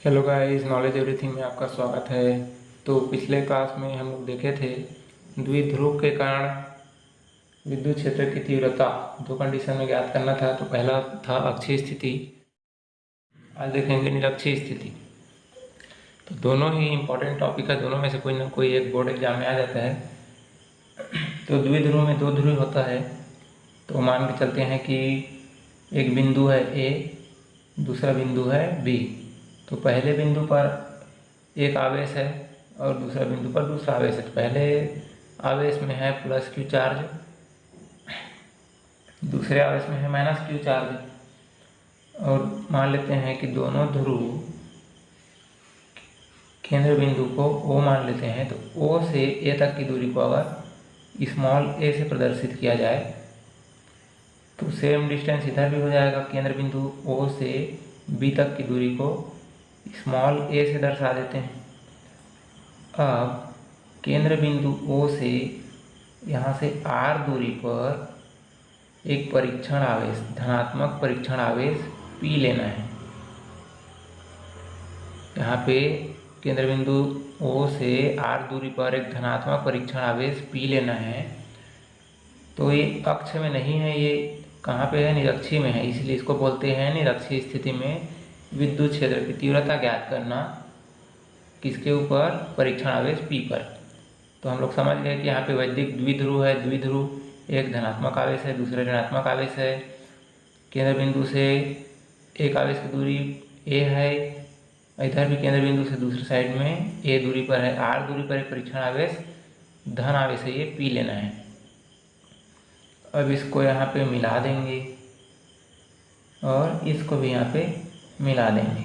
Hello guys, knowledge everything में आपका स्वागत है। तो पिछले क्लास में हम लोग देखे थे द्विध्रुव के कारण विद्युत क्षेत्र की तीव्रता दो कंडीशन में ज्ञात करना था। तो पहला था अक्षीय स्थिति, आज देखेंगे निरक्षीय स्थिति। तो दोनों ही इम्पोर्टेंट टॉपिक है, दोनों में से कोई ना कोई एक बोर्ड एग्जाम में आ जाता है। तो द्विध्रुव में दो ध्रुव होता है। तो मान के चलते हैं कि एक बिंदु है ए, दूसरा बिंदु है बी। तो पहले बिंदु पर एक आवेश है और दूसरा बिंदु पर दूसरा आवेश है। तो पहले आवेश में है प्लस क्यू चार्ज, दूसरे आवेश में है माइनस क्यू चार्ज। और मान लेते हैं कि दोनों ध्रुव केंद्र बिंदु को O मान लेते हैं। तो O से A तक की दूरी को अगर स्मॉल a से प्रदर्शित किया जाए तो सेम डिस्टेंस इधर भी हो जाएगा। केंद्र बिंदु O से B तक की दूरी को स्मॉल a से दर्शा देते हैं। अब केंद्र बिंदु O से यहाँ से R दूरी पर एक परीक्षण आवेश, धनात्मक परीक्षण आवेश P लेना है। यहाँ पे केंद्र बिंदु O से R दूरी पर एक धनात्मक परीक्षण आवेश P लेना है। तो ये अक्ष में नहीं है, ये कहाँ पे है? निरक्षीय में है, इसलिए इसको बोलते हैं निरक्षीय स्थिति में विद्युत क्षेत्र की तीव्रता ज्ञात करना। किसके ऊपर? परीक्षण आवेश P पर। तो हम लोग समझ गए कि यहाँ पे वैद्युत द्विध्रुव है। द्विध्रुव एक धनात्मक आवेश है, दूसरे ऋणात्मक आवेश है। केंद्र बिंदु से एक आवेश की दूरी a है, इधर भी केंद्र बिंदु से दूसरी साइड में a दूरी पर है। R दूरी पर एक परीक्षण आवेश धन आवेश है, ये P लेना है। अब इसको यहाँ पे मिला देंगे और इसको भी यहाँ पे मिला देंगे।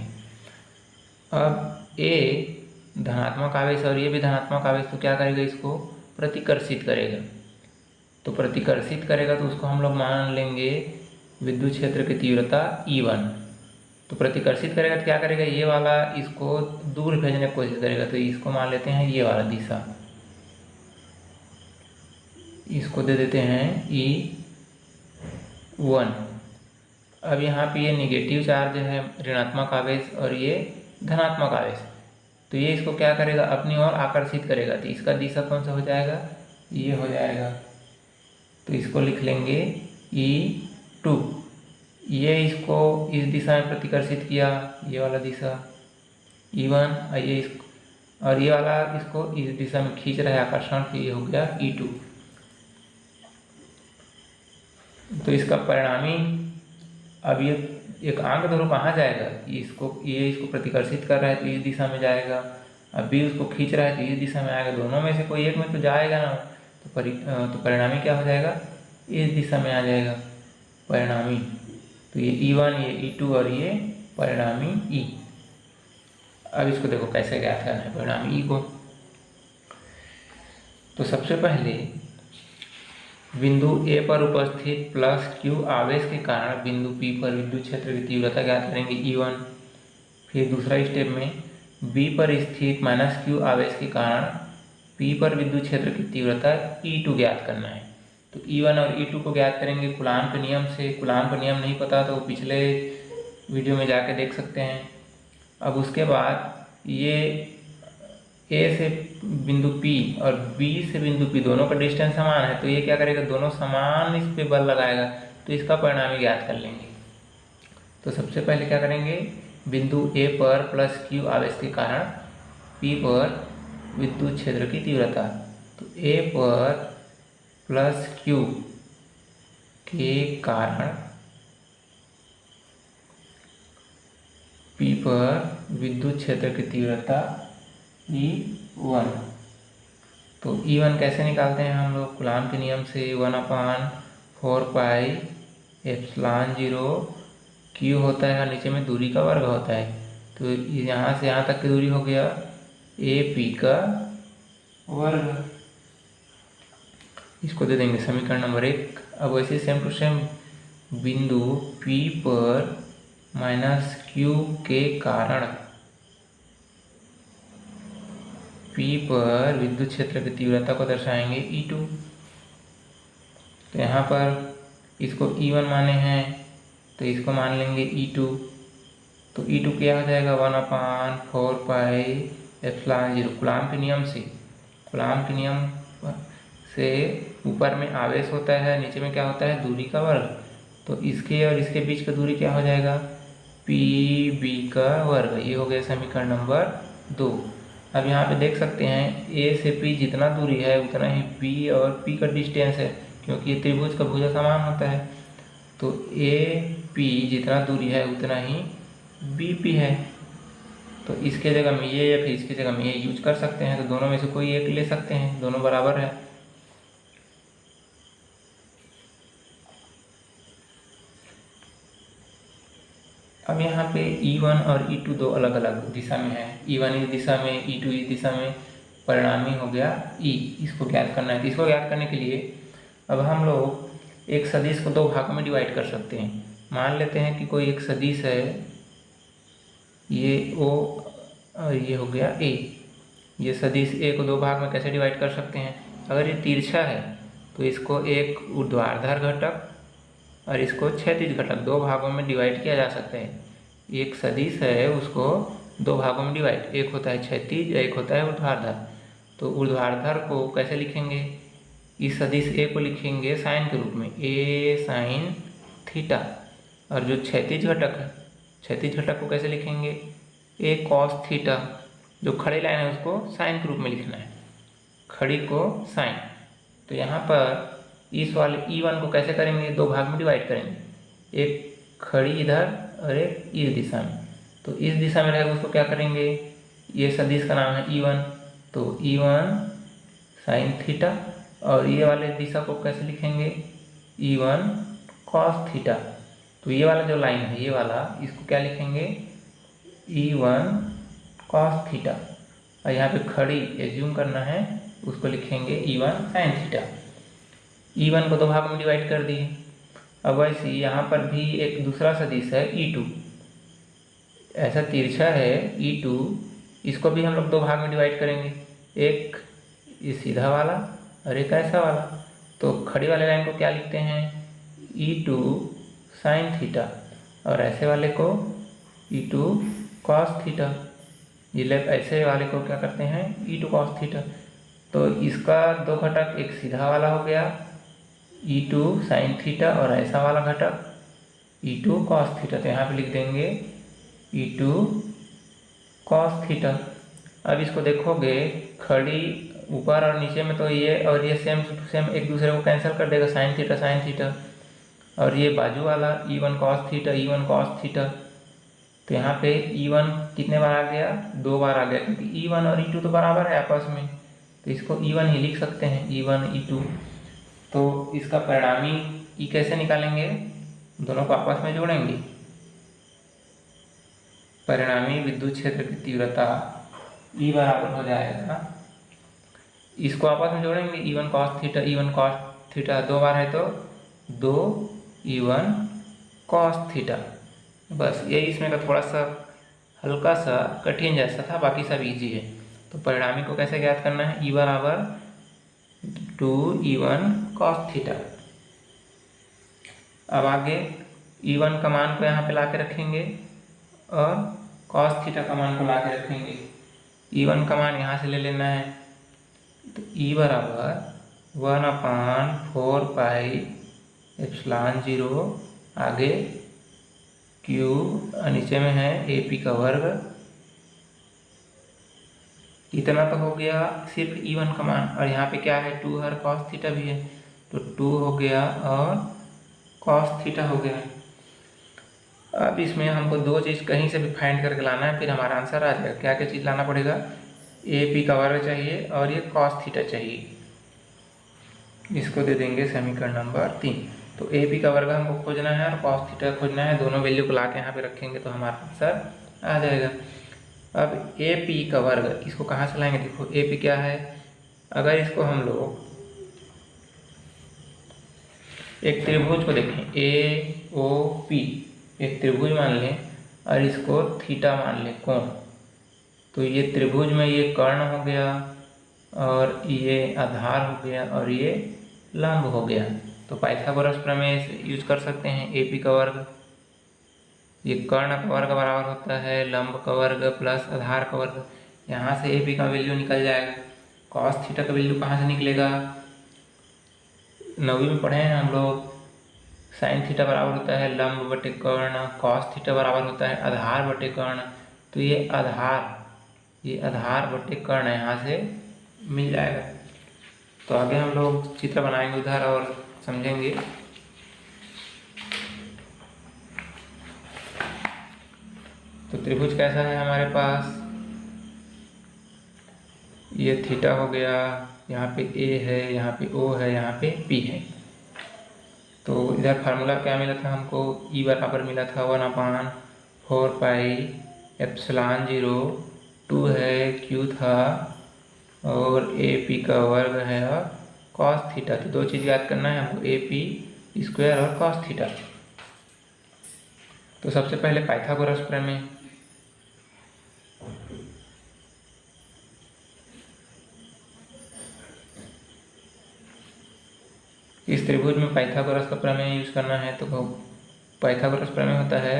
अब A धनात्मक आवेश और ये भी धनात्मक आवेश, तो क्या करेगा? इसको प्रतिकर्षित करेगा। तो प्रतिकर्षित करेगा तो उसको हम लोग मान लेंगे विद्युत क्षेत्र की तीव्रता E1। तो प्रतिकर्षित करेगा तो क्या करेगा? ये वाला इसको दूर भेजने की कोशिश करेगा। तो इसको मान लेते हैं ये वाला दिशा, इसको दे देते हैं E1। अब यहाँ पे ये निगेटिव चार्ज है, ऋणात्मक आवेश, और ये धनात्मक आवेश। तो ये इसको क्या करेगा? अपनी ओर आकर्षित करेगा। तो इसका दिशा कौन सा हो जाएगा? ये हो जाएगा। तो इसको लिख लेंगे E2। ये इसको इस दिशा में प्रतिकर्षित किया, ये वाला दिशा E1, और ये वाला इसको इस दिशा में खींच रहा है आकर्षण, तो ये हो गया E2। तो इसका परिणामी, अब ये एक आंक ध्रुव कहाँ जाएगा? ये इसको प्रतिकर्षित कर रहा है तो इस दिशा में जाएगा। अब भी उसको खींच रहा है तो इस दिशा में आएगा। दोनों में से कोई एक में तो जाएगा ना। तो परिणामी क्या हो जाएगा? इस दिशा में आ जाएगा परिणामी। तो ये E1, ये E2 और ये परिणामी E। अब इसको देखो कैसे ज्ञात करना है परिणामी E को। तो सबसे पहले बिंदु A पर उपस्थित प्लस Q आवेश के कारण बिंदु P पर विद्युत क्षेत्र की तीव्रता ज्ञात करेंगे E1। फिर दूसरा स्टेप में B पर स्थित माइनस Q आवेश के कारण P पर विद्युत क्षेत्र की तीव्रता E2 ज्ञात करना है। तो E1 और E2 को ज्ञात करेंगे कूलाम्ब के नियम से। कूलाम्ब का नियम नहीं पता तो पिछले वीडियो में जाके देख सकते हैं। अब उसके बाद ये A से बिंदु P और B से बिंदु P दोनों का डिस्टेंस समान है। तो ये क्या करेगा? दोनों समान इस पे बल लगाएगा, तो इसका परिणामी ज्ञात कर लेंगे। तो सबसे पहले क्या करेंगे? बिंदु A पर प्लस Q आवेश के कारण P पर विद्युत क्षेत्र की तीव्रता। तो A पर प्लस Q के कारण P पर विद्युत क्षेत्र की तीव्रता E1। तो E1 कैसे निकालते हैं हम लोग? कूलाम्ब के नियम से 1/4 पाई एप्सिलॉन 0 Q होता है और नीचे में दूरी का वर्ग होता है। तो यहाँ से यहाँ तक की दूरी हो गया AP का वर्ग। इसको दे देंगे समीकरण नंबर 1। अब वैसे सेम टू सेम बिंदु P पर माइनस Q के कारण P पर विद्युत क्षेत्र की तीव्रता को दर्शाएंगे E2। तो यहाँ पर इसको E1 माने हैं तो इसको मान लेंगे E2। तो E2 क्या हो जाएगा 1/4πε0। कूलाम के नियम से ऊपर में आवेश होता है, नीचे में क्या होता है, दूरी का वर्ग। तो इसके और इसके बीच का दूरी क्या हो जाएगा, PB का वर्ग। ये हो गया समीकरण नंबर 2। अब यहाँ पे देख सकते हैं A से P जितना दूरी है उतना ही B और P का डिस्टेंस है, क्योंकि ये त्रिभुज का भुजा समान होता है। तो AP जितना दूरी है उतना ही BP है। तो इसके जगह में ये या फिर इसकी जगह में ये यूज कर सकते हैं। तो दोनों में से कोई एक ले सकते हैं, दोनों बराबर है। अब यहाँ पे E1 और E2 दो अलग अलग दिशा में है। E1 इस दिशा में, E2 इस दिशा में। परिणामी हो गया E। इसको ज्ञात करना है। तो इसको ज्ञात करने के लिए अब हम लोग एक सदिश को दो भागों में डिवाइड कर सकते हैं। मान लेते हैं कि कोई एक सदिश है, ये O और ये हो गया A। ये सदिश A को दो भाग में कैसे डिवाइड कर सकते हैं, अगर ये तिरछा है तो इसको एक ऊर्ध्वाधर घटक और इसको क्षैतिज घटक दो भागों में डिवाइड किया जा सकता है। एक सदिश है उसको दो भागों में डिवाइड, एक होता है क्षैतिज, एक होता है ऊर्ध्वाधर। तो ऊर्ध्वाधर को कैसे लिखेंगे, इस सदिश A को लिखेंगे साइन के रूप में, A साइन थीटा। और जो क्षैतिज घटक है, क्षैतिज घटक को कैसे लिखेंगे, A कॉस थीटा। जो खड़ी लाइन है उसको साइन के रूप में लिखना है, खड़ी को साइन। तो यहाँ पर इस वाले E1 को कैसे करेंगे, दो भाग में डिवाइड करेंगे, एक खड़ी इधर और एक इस दिशा में। तो इस दिशा में रहेगा उसको क्या करेंगे, ये सदिश का नाम है E1, तो E1 साइन थीटा। और ये वाले दिशा को कैसे लिखेंगे, E1 कॉस थीटा। तो ये वाला जो लाइन है, ये वाला, इसको क्या लिखेंगे, E1 कॉस थीटा। और यहाँ पे खड़ी एज्यूम करना है, उसको लिखेंगे E1 साइन थीटा। E1 को दो भाग में डिवाइड कर दिए। अब वैसे यहाँ पर भी एक दूसरा सदिश है E2, ऐसा तिरछा है E2, इसको भी हम लोग दो भाग में डिवाइड करेंगे, एक ये सीधा वाला और एक ऐसा वाला। तो खड़ी वाले लाइन को क्या लिखते हैं, E2 साइन थीटा, और ऐसे वाले को E2 कॉस थीटा। ये ऐसे वाले को क्या करते हैं, E2 कॉस थीटा। तो इसका दो घटक, एक सीधा वाला हो गया E2 साइन थीटा और ऐसा वाला घटक E2 कॉस थीटा। तो यहाँ पे लिख देंगे E2 कॉस थीटा। अब इसको देखोगे, खड़ी ऊपर और नीचे में, तो ये और ये सेम टू सेम एक दूसरे को कैंसिल कर देगा, साइन थीटा। और ये बाजू वाला E1 cos theta, E1 cos theta. तो यहाँ पे E1 कितने बार आ गया, दो बार आ गया, क्योंकि E1 और E2 तो बराबर है आपस में। तो इसको E1 ही लिख सकते हैं, E1 E2। तो इसका परिणामी E कैसे निकालेंगे, दोनों को आपस में जोड़ेंगे। परिणामी विद्युत क्षेत्र की तीव्रता E बराबर हो जाएगा, इसको आपस में जोड़ेंगे, E1 cos theta, E1 cos theta, दो बार है तो 2 E1 कॉस थीटा। बस यही इसमें का थोड़ा सा हल्का सा कठिन जैसा था, बाकी सब इजी है। तो परिणामी को कैसे ज्ञात करना है, E बराबर 2 E1 कॉस थीटा। अब आगे E1 का मान को यहाँ पे ला के रखेंगे और कॉस थीटा का मान को ला के रखेंगे। E1 का मान यहाँ से ले लेना है, तो E बराबर 1/4πε0 आगे Q नीचे में है AP का वर्ग। इतना तो हो गया सिर्फ E1 का मान, और यहाँ पे क्या है 2 और कॉस थीटा भी है, तो 2 हो गया और कॉस थीटा हो गया। अब इसमें हमको दो चीज़ कहीं से भी फाइंड करके लाना है, फिर हमारा आंसर आ जाएगा। क्या क्या चीज़ लाना पड़ेगा, AP का वर्ग चाहिए और ये कॉस थीटा चाहिए। इसको दे देंगे समीकरण नंबर 3। तो AP का वर्ग हमको खोजना है और कॉस थीटा खोजना है, दोनों वैल्यू को ला के यहाँ पे रखेंगे तो हमारा आंसर आ जाएगा। अब AP का वर्ग, इसको कहाँ से लाएंगे, देखो AP क्या है, अगर इसको हम लोग एक त्रिभुज को देखें AOP, एक त्रिभुज मान लें और इसको थीटा मान लें कोण, तो ये त्रिभुज में ये कर्ण हो गया और ये आधार हो गया और ये लंब हो गया। तो पाइथागोरस प्रमेय यूज कर सकते हैं। AP का वर्ग ये कर्ण का वर्ग बराबर होता है लंब का वर्ग प्लस आधार का वर्ग। यहाँ से ए पी का वैल्यू निकल जाएगा। कॉस थीटा का वैल्यू कहाँ से निकलेगा, 9वीं में पढ़े हैं हम लोग, साइन थीटा बराबर होता है लंब बटे कर्ण, कॉस थीटा बराबर होता है आधार बटे कर्ण। तो ये आधार बटे कर्ण यहाँ से मिल जाएगा। तो आगे हम लोग चित्र बनाएंगे उधर और समझेंगे। तो त्रिभुज कैसा है हमारे पास, ये थीटा हो गया, यहाँ पे ए है, यहाँ पे ओ है, यहाँ पे पी है। तो इधर फार्मूला क्या मिला था हमको, ई बराबर मिला था 1/4 पाई एप्सिलॉन 0, 2 है, क्यू था, और ए पी का वर्ग है और कॉस थीटा। तो दो चीज़ याद करना है हमको, ए पी स्क्वायर और कॉस थीटा। तो सबसे पहले पाइथागोरस प्रमेय। इस त्रिभुज में पाइथागोरस का प्रमेय यूज करना है। तो पाइथागोरस प्रमेय होता है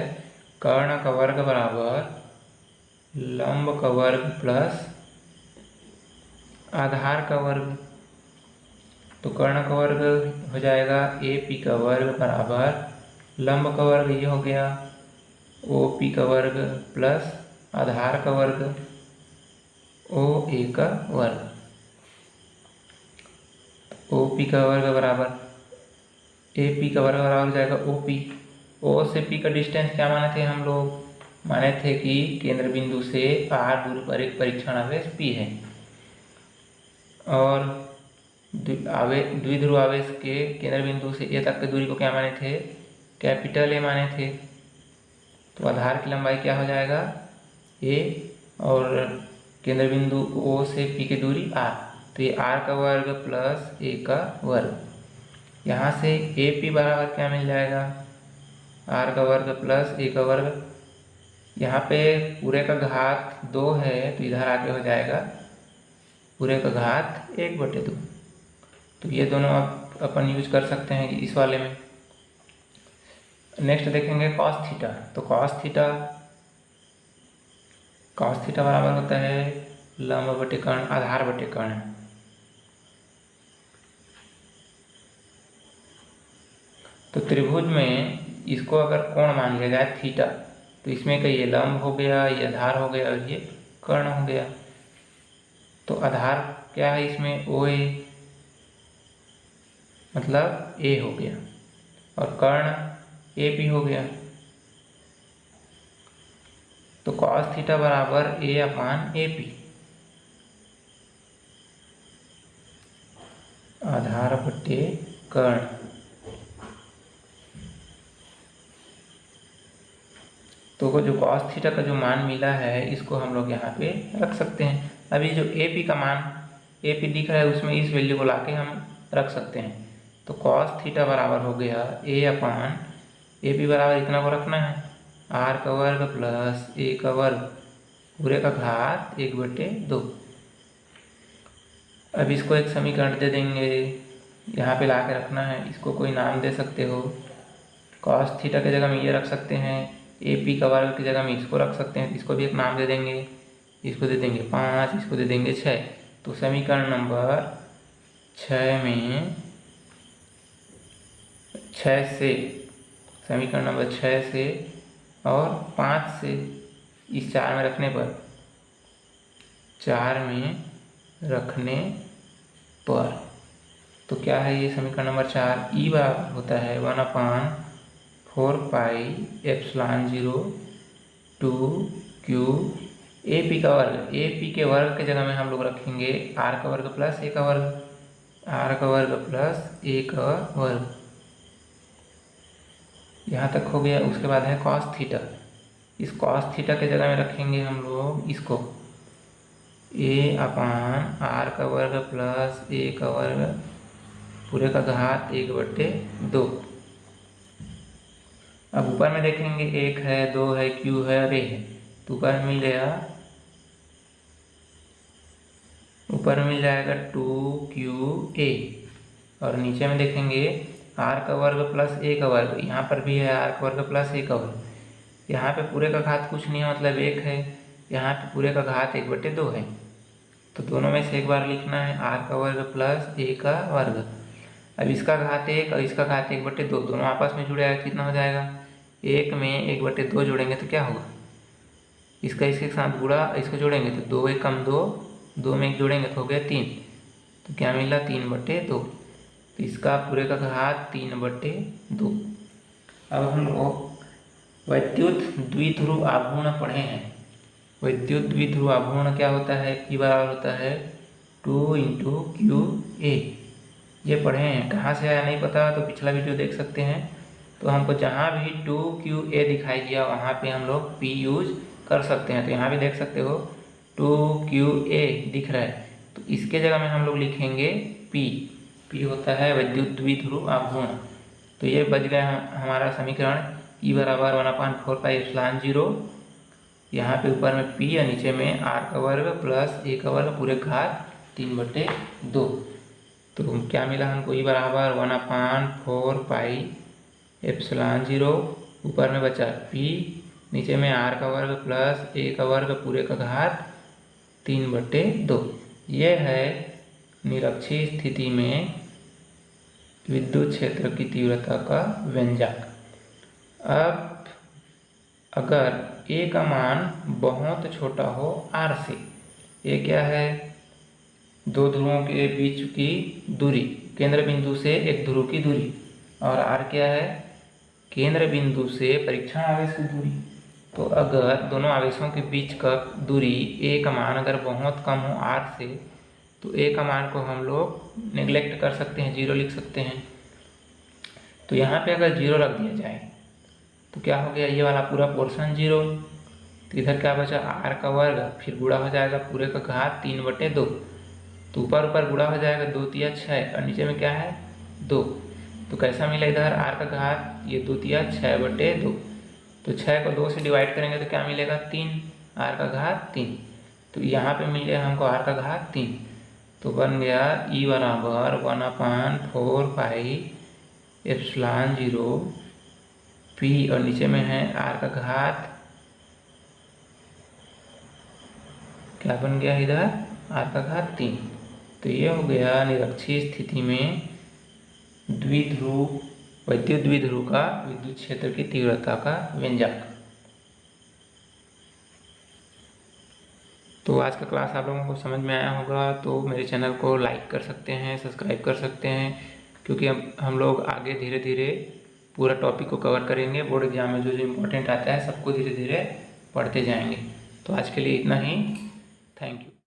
कर्ण का वर्ग बराबर लंब का वर्ग प्लस आधार का वर्ग। तो कर्ण का वर्ग हो जाएगा ए पी का वर्ग बराबर लंब का वर्ग, ये हो गया ओ पी का वर्ग प्लस आधार का वर्ग ओ ए का वर्ग। ओ पी का वर्ग बराबर ए पी का वर्ग बराबर हो जाएगा ओ पी। ओ से पी का डिस्टेंस क्या माने थे हम लोग, माने थे कि केंद्र बिंदु से r दूरी पर एक परीक्षण आवेश p है और द्विध्रुव आवेश के केंद्र बिंदु से a तक की दूरी को क्या माने थे, कैपिटल A माने थे। तो आधार की लंबाई क्या हो जाएगा a और केंद्र बिंदु O से P की दूरी r। तो ये r का वर्ग प्लस a का वर्ग। यहाँ से ए पी बराबर क्या मिल जाएगा, r का वर्ग प्लस a का वर्ग। यहाँ पे पूरे का घात 2 है तो इधर आके हो जाएगा पूरे का घात 1/2। तो ये दोनों आप अपन यूज कर सकते हैं इस वाले में। नेक्स्ट देखेंगे कॉस थीटा। तो कॉस थीटा बराबर होता है लंब बटे कर्ण आधार बटे कर्ण। तो त्रिभुज में इसको अगर कोण मान लिया जाए थीटा, तो इसमें का ये लंब हो गया, ये आधार हो गया और ये कर्ण हो गया। तो आधार क्या है इसमें, ओ ए, मतलब ए हो गया, और कर्ण ए पी हो गया। तो कॉस थीटा बराबर ए अपान ए पी, आधार बटे कर्ण। तो जो कॉस थीटा का जो मान मिला है इसको हम लोग यहाँ पे रख सकते हैं। अभी जो ए पी का मान ए पी दिख रहा है उसमें इस वैल्यू को लाके हम रख सकते हैं। तो कॉस थीटा बराबर हो गया ए अपान ए पी बराबर इतना को रखना है आर का वर्ग प्लस ए का वर्ग पूरे का घात 1/2। अब इसको एक समीकरण दे देंगे, यहाँ पे ला के रखना है। इसको कोई नाम दे सकते हो, कॉस थीटा की जगह में ये रख सकते हैं, ए पी का वर्ग की जगह में इसको रख सकते हैं। इसको भी एक नाम दे देंगे, इसको दे देंगे 5, इसको दे देंगे 6। तो समीकरण नंबर 6 में 6 से, समीकरण नंबर 6 से और 5 से इस 4 में रखने पर, 4 में रखने पर तो क्या है ये समीकरण नंबर 4, ई बराबर होता है 1/4 pi epsilon 0 2 Q A P का वर्ग। ए पी के वर्ग के जगह में हम लोग रखेंगे आर का वर्ग प्लस ए का वर्ग, आर का वर्ग प्लस ए का वर्ग। यहाँ तक हो गया। उसके बाद है कॉस थीटा। इस कॉस थीटा के जगह में रखेंगे हम लोग इसको ए अपान आर का वर्ग प्लस ए का वर्ग पूरे का घात 1/2। अब ऊपर में देखेंगे 1 है, 2 है, क्यू है और ए है। तो ऊपर मिल गया, ऊपर मिल जाएगा 2QA और नीचे में देखेंगे आर का वर्ग प्लस ए का वर्ग। यहाँ पर भी है आर का वर्ग प्लस ए का वर्ग। यहाँ पे पूरे का घात कुछ नहीं है, मतलब 1 है। यहाँ पे पूरे का घात 1/2 है। तो दोनों में से एक बार लिखना है r का वर्ग प्लस a का वर्ग। अब इसका घात 1 और इसका घात 1/2, दोनों आपस में जुड़ेगा, कितना हो जाएगा? 1 में 1/2 जोड़ेंगे तो क्या होगा? इसका इसके साथ गुणा, इसको जोड़ेंगे तो 2 1 कम 2, 2 में 1 जोड़ेंगे तो हो गया 3। तो क्या मिला? 3/2। तो इसका पूरे का घात 3/2। अब हम लोग वैद्युत द्विध्रुव आघूर्ण पढ़े हैं। वैद्युत द्विध्रुव आघूर्ण क्या होता है? P बराबर होता है 2 × QA। ये पढ़े हैं। कहाँ से आया नहीं पता तो पिछला वीडियो देख सकते हैं। तो हमको जहाँ भी 2QA दिखाई दिया वहाँ पे हम लोग P यूज कर सकते हैं। तो यहाँ भी देख सकते हो 2QA दिख रहा है, तो इसके जगह में हम लोग लिखेंगे P। P होता है वैद्युत द्विध्रुव आघूर्ण। तो ये बच गया हमारा समीकरण E बराबर 1/4πε0। यहाँ पे ऊपर में P और नीचे में r का वर्ग प्लस a का वर्ग पूरे घात 3/2। तो क्या मिला हमको? E बराबर 1/4πε0, ऊपर में बचा P, नीचे में r का वर्ग प्लस a का वर्ग पूरे का घात 3/2। यह है निरक्षीय स्थिति में विद्युत क्षेत्र की तीव्रता का व्यंजक। अब अगर a का मान बहुत छोटा हो r से, a क्या है? दो ध्रुवों के बीच की दूरी, केंद्र बिंदु से एक ध्रुव की दूरी, और r क्या है? केंद्र बिंदु से परीक्षण आवेश की दूरी। तो अगर दोनों आवेशों के बीच का दूरी a का मान अगर बहुत कम हो r से, तो a का मान को हम लोग नेग्लेक्ट कर सकते हैं, 0 लिख सकते हैं। तो यहाँ पे अगर 0 रख दिया जाए तो क्या हो गया? ये वाला पूरा पोर्शन 0। तो इधर क्या बचा? r का वर्ग, फिर गुणा हो जाएगा पूरे का घात 3/2। तो ऊपर ऊपर गुणा हो जाएगा, 2 तिया 6, और नीचे में क्या है? 2। तो कैसा मिला इधर? r का घात, ये 2 तिया 6/2। तो 6 को 2 से डिवाइड करेंगे तो क्या मिलेगा? 3, r का घात 3। तो यहाँ पे मिल गया हमको r का घात 3। तो बन गया E बराबर 1/4πε0 P, और नीचे में है r का घात, क्या बन गया इधर? r का घात 3। तो ये हो गया निरक्षीय स्थिति में द्विध्रुव, वैद्युत द्विध्रुव का विद्युत क्षेत्र की तीव्रता का व्यंजक। तो आज का क्लास आप लोगों को समझ में आया होगा। तो मेरे चैनल को लाइक कर सकते हैं, सब्सक्राइब कर सकते हैं, क्योंकि हम लोग आगे धीरे धीरे पूरा टॉपिक को कवर करेंगे। बोर्ड एग्जाम में जो जो इम्पोर्टेंट आता है सबको धीरे धीरे पढ़ते जाएंगे। तो आज के लिए इतना ही। Thank you.